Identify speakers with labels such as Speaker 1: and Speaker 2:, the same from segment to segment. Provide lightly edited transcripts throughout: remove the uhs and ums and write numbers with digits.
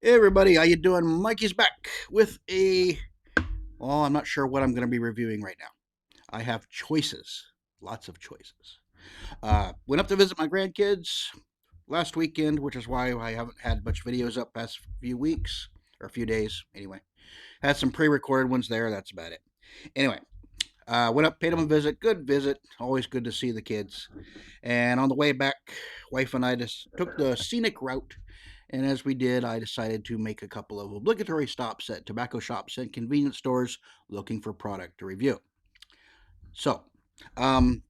Speaker 1: Hey everybody, how you doing? Mikey's back with well, I'm not sure what I'm going to be reviewing right now. I have choices, lots of choices. Went up to visit my grandkids last weekend, which is why I haven't had much videos up past few weeks or a few days. Anyway, had some pre-recorded ones there. That's about it. Anyway, went up, paid them a visit. Good visit. Always good to see the kids. And on the way back, wife and I just took the scenic route. And as we did, I decided to make a couple of obligatory stops at tobacco shops and convenience stores looking for product to review. So, um,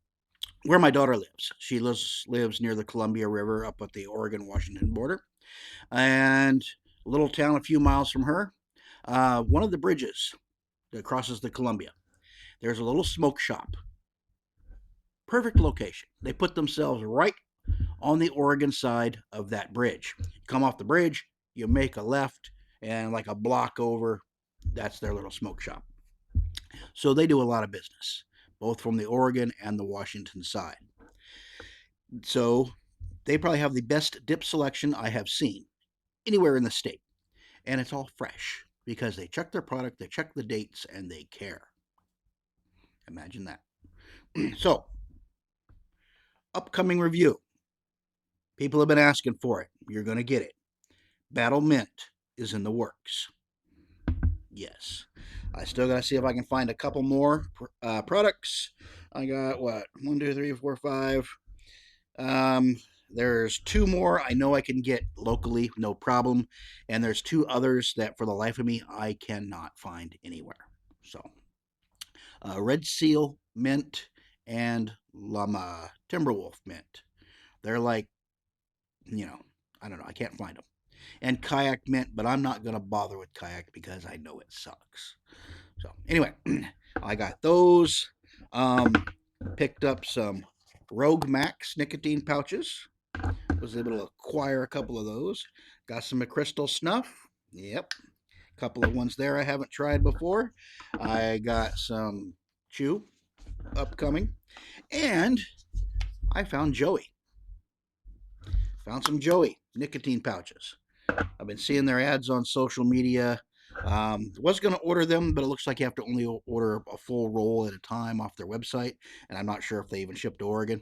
Speaker 1: where my daughter lives, she lives near the Columbia River up at the Oregon Washington border. And a little town a few miles from her, one of the bridges that crosses the Columbia, there's a little smoke shop. Perfect location. They put themselves right on the Oregon side of that bridge. You come off the bridge, you make a left, and like a block over, that's their little smoke shop. So they do a lot of business, both from the Oregon and the Washington side. So they probably have the best dip selection I have seen anywhere in the state. And it's all fresh because they check their product, they check the dates, and they care. Imagine that. So, upcoming review. People have been asking for it. You're going to get it. Battle Mint is in the works. Yes. I still got to see if I can find a couple more products. I got what? One, two, three, four, five. Um, there's two more I know I can get locally, no problem. And there's two others that for the life of me, I cannot find anywhere. So, Red Seal Mint and Llama Timberwolf Mint. They're like, you know, I don't know. I can't find them. And Kayak Mint, but I'm not going to bother with Kayak because I know it sucks. So anyway, I got those. Um, Picked up some Rogue Max nicotine pouches. Was able to acquire a couple of those. Got some McCrystal Snuff. Yep. A couple of ones there I haven't tried before. I got some Chew upcoming. And I found Joey. Found some Joey nicotine pouches. I've been seeing their ads on social media. Was going to order them, but it looks like you have to only order a full roll at a time off their website, and I'm not sure if they even ship to Oregon.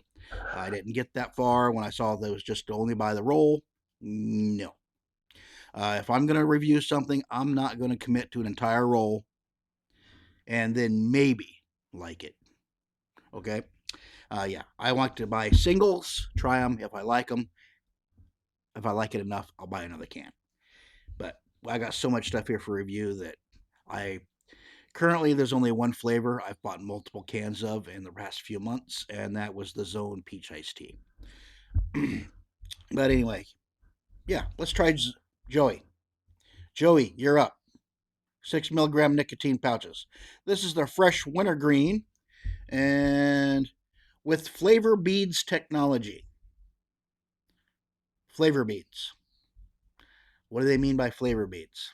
Speaker 1: I didn't get that far when I saw that it was just only by the roll. No. If I'm going to review something, I'm not going to commit to an entire roll and then maybe like it. Okay? Yeah, I want to buy singles, try them. If I like them, if I like it enough, I'll buy another can. But I got so much stuff here for review that I currently there's only one flavor I've bought multiple cans of in the past few months, and that was the Zone Peach Iced Tea. But anyway, yeah, let's try Joey. Joey, you're up. 6 milligram nicotine pouches. This is their fresh wintergreen and with flavor beads technology. Flavor beads. What do they mean by flavor beads?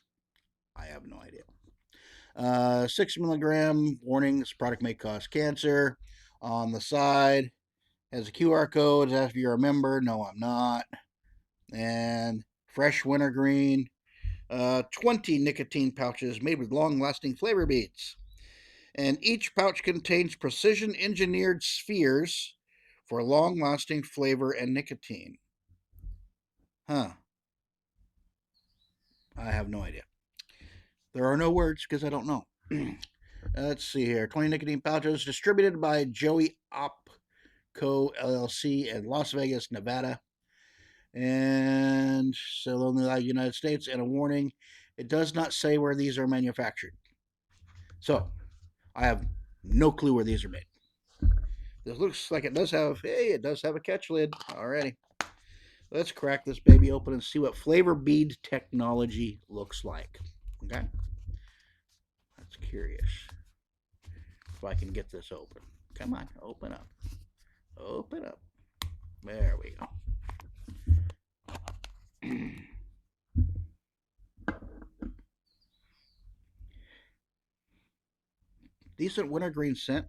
Speaker 1: I have no idea. 6 milligram warning, this product may cause cancer. On the side has a QR code. As if you're a member, no, I'm not. And fresh wintergreen, 20 nicotine pouches made with long lasting flavor beads. And each pouch contains precision engineered spheres for long lasting flavor and nicotine. Huh. I have no idea. There are no words because I don't know. Let's see here. 20 nicotine pouches distributed by Joey Opco LLC in Las Vegas, Nevada. And so only the United States. And a warning, it does not say where these are manufactured. So I have no clue where these are made. This looks like it does have, hey, it does have a catch lid. Alrighty. Let's crack this baby open and see what flavor bead technology looks like. Okay. That's curious. If I can get this open. Come on, open up. Open up. There we go. Decent wintergreen scent.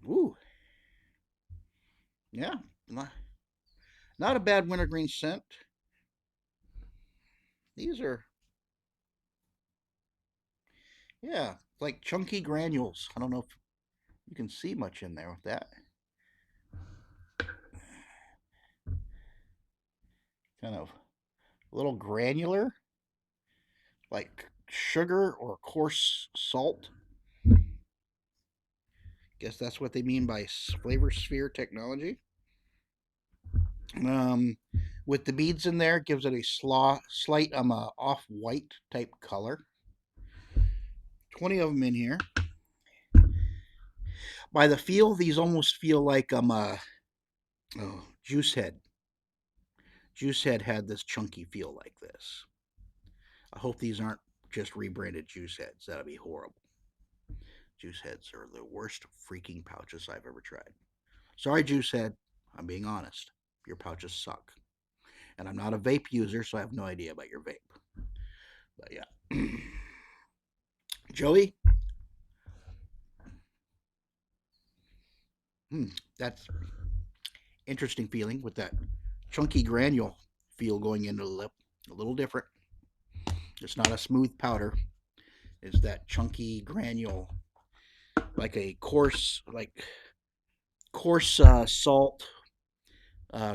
Speaker 1: Ooh, yeah, not a bad wintergreen scent. These are, yeah, like chunky granules. I don't know if you can see much in there with that. Kind of a little granular, like sugar or coarse salt. Guess that's what they mean by flavor sphere technology. Um, with the beads in there, gives it a slight off-white type color. 20 of them in here. By the feel, these almost feel like Juice Head. Juice Head had this chunky feel like this. I hope these aren't just rebranded Juice Heads. That'd be horrible. Juice Heads are the worst freaking pouches I've ever tried. Sorry, Juice Head. I'm being honest. Your pouches suck. And I'm not a vape user, so I have no idea about your vape. But yeah. Joey, that's interesting feeling with that chunky granule feel going into the lip. A little different. It's not a smooth powder. It's that chunky granule, like a coarse salt,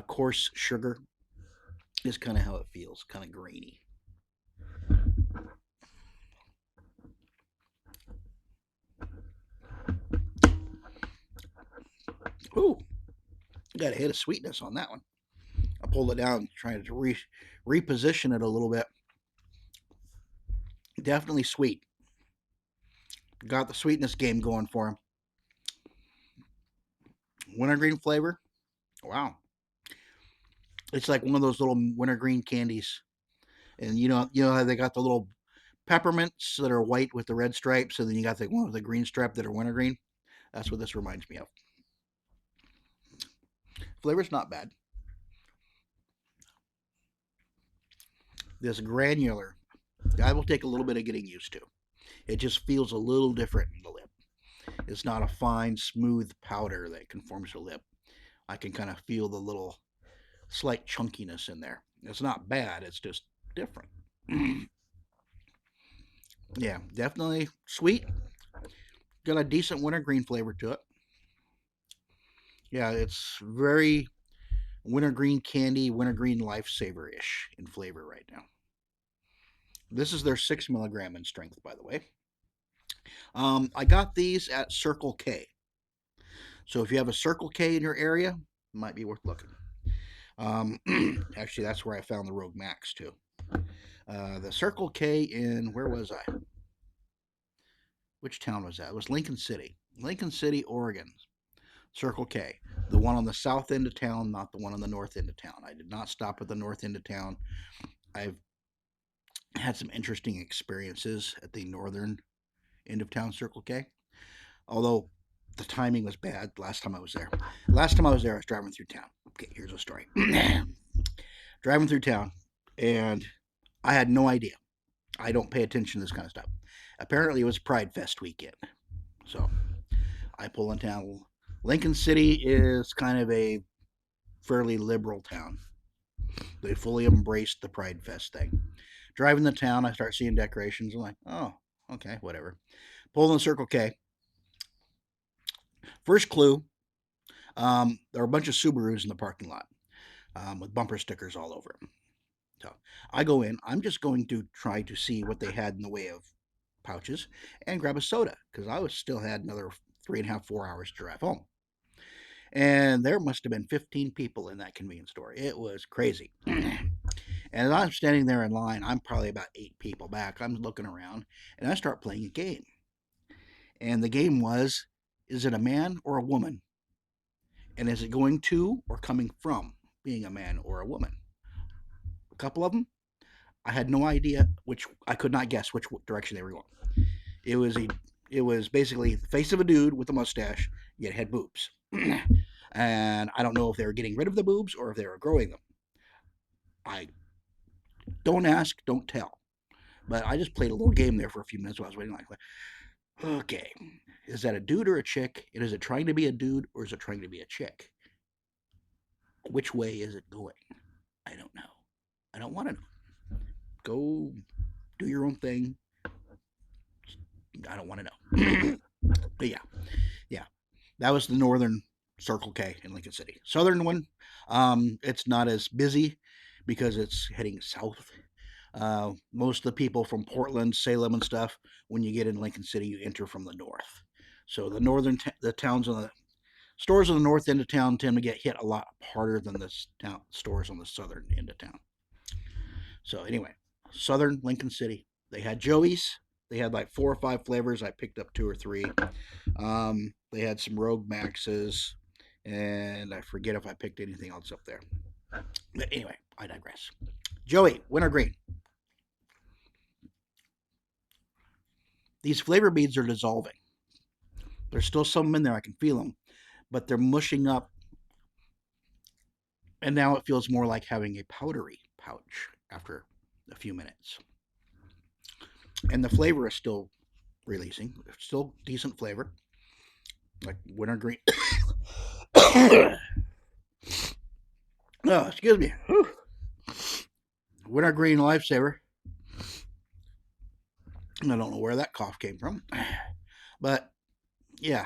Speaker 1: coarse sugar. Is kind of how it feels. Kind of grainy. Ooh, got a hit of sweetness on that one. I pulled it down, trying to reposition it a little bit. Definitely sweet. Got the sweetness game going for him. Wintergreen flavor. Wow. It's like one of those little wintergreen candies. And you know how they got the little peppermints that are white with the red stripes, and then you got the one with the green stripe that are wintergreen. That's what this reminds me of. Flavor's not bad. This granular, I will take a little bit of getting used to. It just feels a little different in the lip. It's not a fine, smooth powder that conforms to the lip. I can kind of feel the little slight chunkiness in there. It's not bad, it's just different. Yeah, definitely sweet. Got a decent wintergreen flavor to it. Yeah, it's very wintergreen candy, wintergreen lifesaver ish in flavor right now. This is their 6 milligram in strength, by the way. I got these at Circle K. So if you have a Circle K in your area, it might be worth looking. Actually, that's where I found the Rogue Max too. The Circle K in, where was I? Which town was that? It was Lincoln City, Oregon. Circle K, the one on the south end of town, not the one on the north end of town. I did not stop at the north end of town. I've had some interesting experiences at the northern end of town Circle K. Although the timing was bad last time I was there. Last time I was there, I was driving through town. Okay, here's a story. Driving through town, and I had no idea. I don't pay attention to this kind of stuff. Apparently, it was Pride Fest weekend. So I pull in town. Lincoln City is kind of a fairly liberal town. They fully embraced the Pride Fest thing. Driving the town, I start seeing decorations. I'm like, oh, okay, whatever. Pull in the Circle K. First clue, there are a bunch of Subarus in the parking lot with bumper stickers all over them. So I go in. I'm just going to try to see what they had in the way of pouches and grab a soda because I was still had another 3.5, 4 hours to drive home. And there must have been 15 people in that convenience store. It was crazy. And as I'm standing there in line, I'm probably about 8 people back. I'm looking around and I start playing a game. And the game was, is it a man or a woman? And is it going to or coming from being a man or a woman? A couple of them, I had no idea which, I could not guess which direction they were going. It was a it was basically the face of a dude with a mustache, yet had boobs. And I don't know if they were getting rid of the boobs or if they were growing them. I don't ask, don't tell. But I just played a little game there for a few minutes while I was waiting. Like, okay, is that a dude or a chick? And is it trying to be a dude or is it trying to be a chick? Which way is it going? I don't know. I don't want to know. go do your own thing. I don't want to know. But yeah, that was the northern Circle K in Lincoln City. Southern one, it's not as busy because it's heading south. Most of the people from Portland, Salem, and stuff, when you get in Lincoln City, you enter from the north. So the towns on the stores on the north end of town tend to get hit a lot harder than the stores on the southern end of town. So anyway, southern Lincoln City, they had Joey's. They had like 4 or 5 flavors. I picked up 2 or 3. They had some Rogue Maxes, and I forget if I picked anything else up there. But anyway, I digress. Joey, Wintergreen. These flavor beads are dissolving. There's still some in there. I can feel them, but they're mushing up, and now it feels more like having a powdery pouch after a few minutes. And the flavor is still releasing. Still decent flavor, like Wintergreen. Oh, excuse me. Wintergreen Lifesaver. I don't know where that cough came from, but yeah,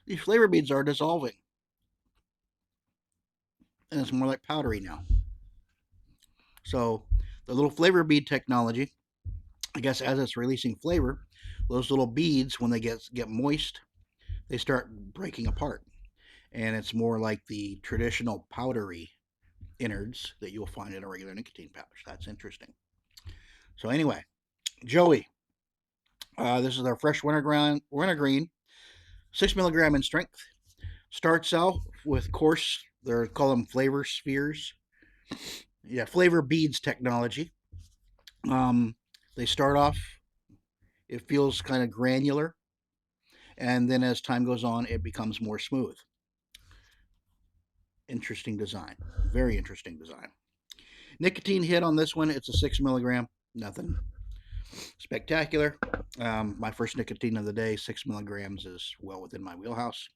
Speaker 1: these flavor beads are dissolving, and it's more like powdery now. So the little flavor bead technology, I guess, as it's releasing flavor, those little beads, when they get moist, they start breaking apart, and it's more like the traditional powdery innards that you'll find in a regular nicotine pouch. That's interesting. So anyway, Joey, this is our fresh wintergreen, 6 milligram in strength. Starts out with coarse. They call them flavor spheres. Yeah, flavor beads technology. They start off. It feels kind of granular, and then as time goes on, it becomes more smooth. Interesting design. Very interesting design. Nicotine hit on this one, it's a 6 milligram. Nothing spectacular. My first nicotine of the day, 6 milligrams, is well within my wheelhouse.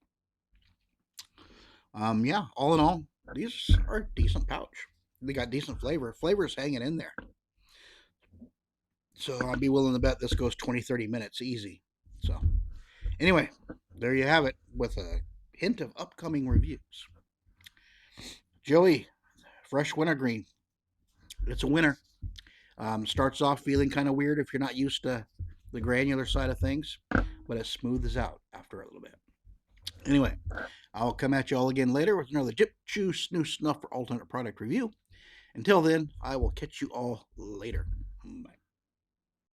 Speaker 1: Yeah, all in all, these are a decent pouch. They got decent flavor. Flavor's hanging in there. So I'd be willing to bet this goes 20, 30 minutes easy. So anyway, there you have it with a hint of upcoming reviews. Joey, fresh wintergreen. It's a winner. Starts off feeling kind of weird if you're not used to the granular side of things, but it smooths out after a little bit. Anyway, I'll come at you all again later with another Dip, Chew, Snooze, Snuff, or alternate product review. Until then, I will catch you all later.